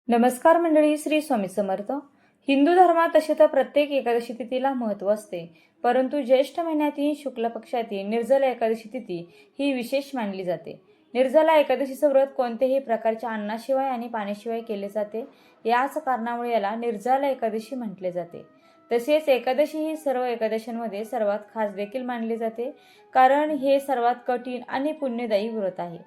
नमस्कार मंडळी, श्री स्वामी समर्थ. हिंदू धर्मात तसे तर प्रत्येक एकादशी तिथीला महत्त्व असते, परंतु ज्येष्ठ महिन्यातील शुक्ल पक्षातील निर्जला एकादशी तिथी ही विशेष मानली जाते. निर्जला एकादशीचं व्रत कोणत्याही प्रकारच्या अन्नाशिवाय आणि पाण्याशिवाय केले जाते. याच कारणामुळे याला निर्जला एकादशी म्हटले जाते. तसेच एकादशी ही सर्व एकादशींमध्ये सर्वात खास देखील मानली जाते, कारण हे सर्वात कठीण आणि पुण्यदायी व्रत आहे.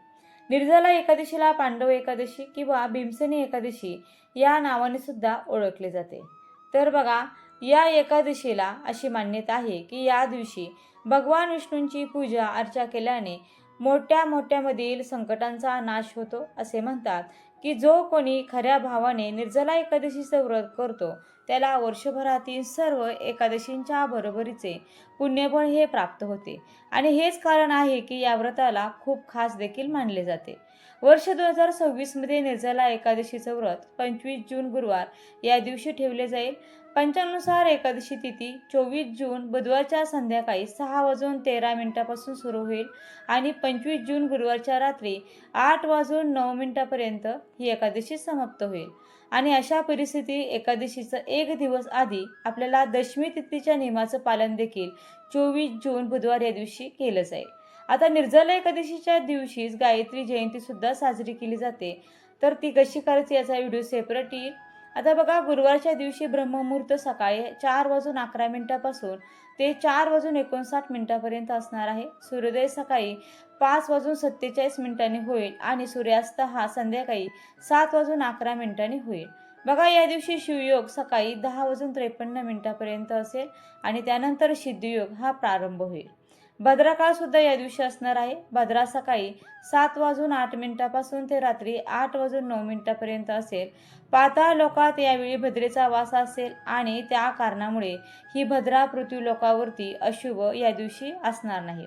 निर्जला एकादशीला पांडव एकादशी किंवा भीमसेनी एकादशी या नावाने सुद्धा ओळखले जाते. तर बघा, या एकादशीला अशी मान्यता आहे की या दिवशी भगवान विष्णूंची पूजा अर्चा केल्याने मोठ्यामधील संकटांचा नाश होतो. असे म्हणतात की जो कोणी खऱ्या भावाने निर्जला एकादशीचं व्रत करतो त्याला वर्षभरातील सर्व एकादशींच्या बरोबरीचे पुण्यफळ हे प्राप्त होते. आणि हेच कारण आहे की या व्रताला खूप खास देखील मानले जाते. वर्ष 2026 मध्ये निर्जला एकादशीचं व्रत 25 जून गुरुवार या दिवशी ठेवले जाईल. पंचांनुसार एकादशी तिथी 24 जून बुधवारच्या संध्याकाळी 6:13 सुरू होईल आणि 25 जून गुरुवारच्या रात्री 8:09 ही एकादशी समाप्त होईल. आणि अशा परिस्थितीत एकादशीचं एक दिवस आधी आपल्याला दशमी तिथीच्या नियमाचं पालन देखील 24 जून बुधवार या दिवशी केलं जाईल. आता निर्जला एकादशीच्या दिवशीच गायत्री जयंती सुद्धा साजरी केली जाते. तर ती कशी करायची याचा व्हिडिओ सेपरेट येईल. आता बघा, गुरुवारच्या दिवशी ब्रह्ममुहूर्त सकाळी 4:11 ते 4:59 असणार आहे. सूर्योदय सकाळी 5:47 होईल आणि सूर्यास्त हा संध्याकाळी 7:11 होईल. बघा, या दिवशी शिवयोग सकाळी 10:53 असेल आणि त्यानंतर सिद्धयोग हा प्रारंभ होईल. भद्राकाळ सुद्धा या दिवशी असणार आहे. भद्रा सकाळी 7:08 ते रात्री 8:09 असेल. पाताळ लोकात यावेळी भद्रेचा वास असेल आणि त्या कारणामुळे ही भद्रा पृथ्वी लोकावरती अशुभ या दिवशी असणार नाही.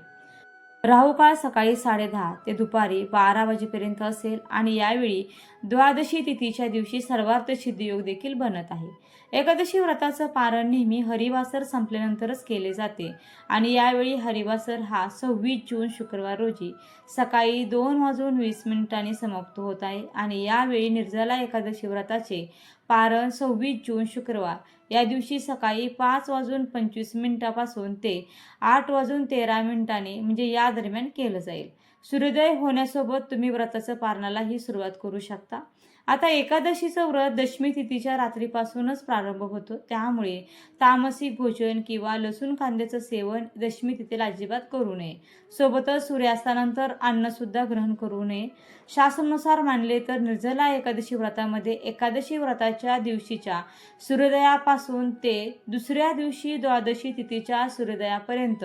राहुकाळ सकाळी 10:30 ते दुपारी 12 वाजेपर्यंत असेल आणि यावेळी द्वादशी तिथीच्या दिवशी सर्वार्थ सिद्धयोग देखील बनत आहे. एकादशी व्रताचं पारण नेहमी हरिवासर संपल्यानंतरच केले जाते आणि यावेळी हरिवासर हा 26 जून शुक्रवार रोजी सकाळी 2:20 समाप्त होत आहे. आणि यावेळी निर्जला एकादशी व्रताचे पारण 26 जून शुक्रवार या दिवशी सकाळी 5:25 ते 8:13 म्हणजे या दरम्यान केलं जाईल. सूर्योदय होण्यासोबत तुम्ही व्रताचं पारणालाही सुरुवात करू शकता. आता एकादशीचं व्रत दशमी तिथीच्या रात्रीपासूनच प्रारंभ होतो, त्यामुळे तामसिक भोजन किंवा लसूण कांद्याचं सेवन दशमी तिथीला अजिबात करू नये. सोबतच सूर्यास्तानंतर अन्नसुद्धा ग्रहण करू नये. शास्त्रानुसार मानले तर निर्जला एकादशी व्रतामध्ये एकादशी व्रताच्या दिवशीच्या सूर्योदयापासून ते दुसऱ्या दिवशी द्वादशी तिथीच्या सूर्योदयापर्यंत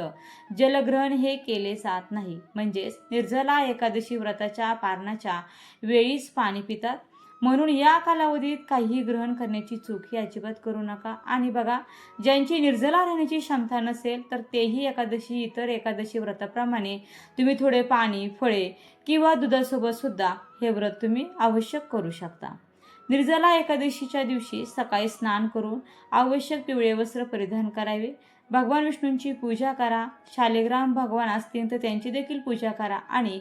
जलग्रहण हे केले जात नाही. म्हणजेच निर्जला एकादशी व्रताच्या पारणाच्या वेळीच पाणी पितात. म्हणून या कालावधीत काहीही ग्रहण करण्याची चूक ही अजिबात करू नका. आणि बघा, ज्यांची निर्जला राहण्याची क्षमता नसेल तर तेही एकादशी इतर एकादशी व्रताप्रमाणे तुम्ही थोडे पाणी, फळे किंवा दुधासोबत सुद्धा हे व्रत तुम्ही आवश्यक करू शकता. निर्जला एकादशीच्या दिवशी सकाळी स्नान करून आवश्यक पिवळे वस्त्र परिधान करावे. भगवान विष्णूंची पूजा करा. शालिग्राम भगवान असतील तर त्यांची देखील पूजा करा आणि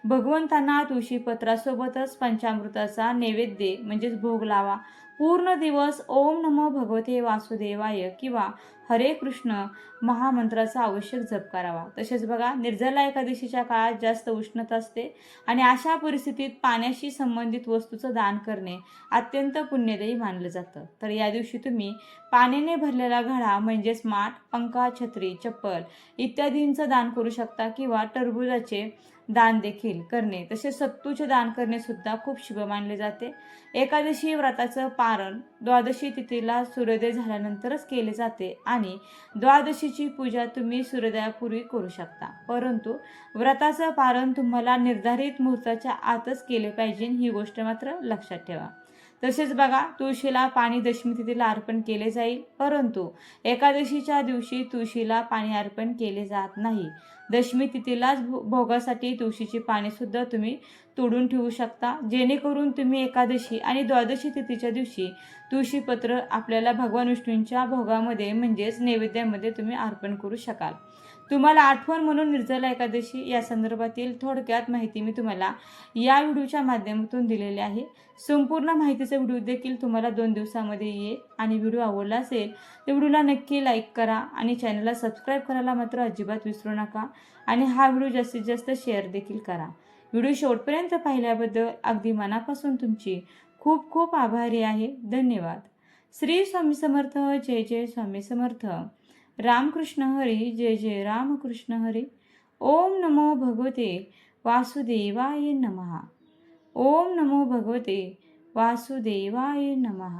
भगवंतांना तुळशीपत्रासोबतच पंचामृताचा नैवेद्य म्हणजेच भोग लावा. पूर्ण दिवस ओम नमो भगवते वासुदेवाय किंवा हरे कृष्ण महामंत्राचा आवश्यक जप करावा. तसेच बघा, निर्जला एकादशीच्या काळात जास्त उष्णता असते आणि अशा परिस्थितीत पाण्याशी संबंधित वस्तूचं दान करणे अत्यंत पुण्यदायी मानलं जातं. तर या दिवशी तुम्ही पाण्याने भरलेला घडा म्हणजेच माठ, पंखा, छत्री, चप्पल इत्यादींचं दान करू शकता किंवा टरबुजाचे दान देखील करणे, तसेच सत्तूचे दान करणे सुद्धा खूप शुभ मानले जाते. एकादशी व्रताचं पारण द्वादशी तिथीला सूर्योदय झाल्यानंतरच केले जाते आणि द्वादशीची पूजा तुम्ही सूर्योदयापूर्वी करू शकता, परंतु व्रताचं पारण तुम्हाला निर्धारित मुहूर्ताच्या आतच केले पाहिजे, ही गोष्ट मात्र लक्षात ठेवा. तसेच बघा, तुळशीला पाणी दशमी तिथीला अर्पण केले जाईल, परंतु एकादशीच्या दिवशी तुळशीला पाणी अर्पण केले जात नाही. दशमी तिथीलाच भोगासाठी तुळशीची पाने सुद्धा तुम्ही तोडून ठेवू शकता, जेणेकरून तुम्ही एकादशी आणि द्वादशी तिथीच्या दिवशी तुळशीपत्र आपल्याला भगवान विष्णूंच्या भोगामध्ये म्हणजेच नैवेद्यामध्ये तुम्ही अर्पण करू शकाल. तुम्हाला आठवण म्हणून निर्जला एकादशी या संदर्भातील थोडक्यात माहिती मी तुम्हाला या व्हिडिओच्या माध्यमातून दिलेली आहे. संपूर्ण माहितीचा व्हिडिओ देखील तुम्हाला 2 दिवसामध्ये येईल आणि व्हिडिओ आवडला असेल तर व्हिडिओला नक्की लाईक करा आणि चॅनलला सबस्क्राईब करायला मात्र अजिबात विसरू नका आणि हा व्हिडिओ जास्तीत जास्त शेअर देखील करा. व्हिडिओ शेवटपर्यंत पाहिल्याबद्दल अगदी मनापासून तुमची खूप खूप आभारी आहे. धन्यवाद. श्री स्वामी समर्थ. जय जय स्वामी समर्थ. रामकृष्ण हरी. जय जय रामकृष्ण हरी. ओम नमो भगवते वासुदेवाय नमः. ओम नमो भगवते वासुदेवाय नमः.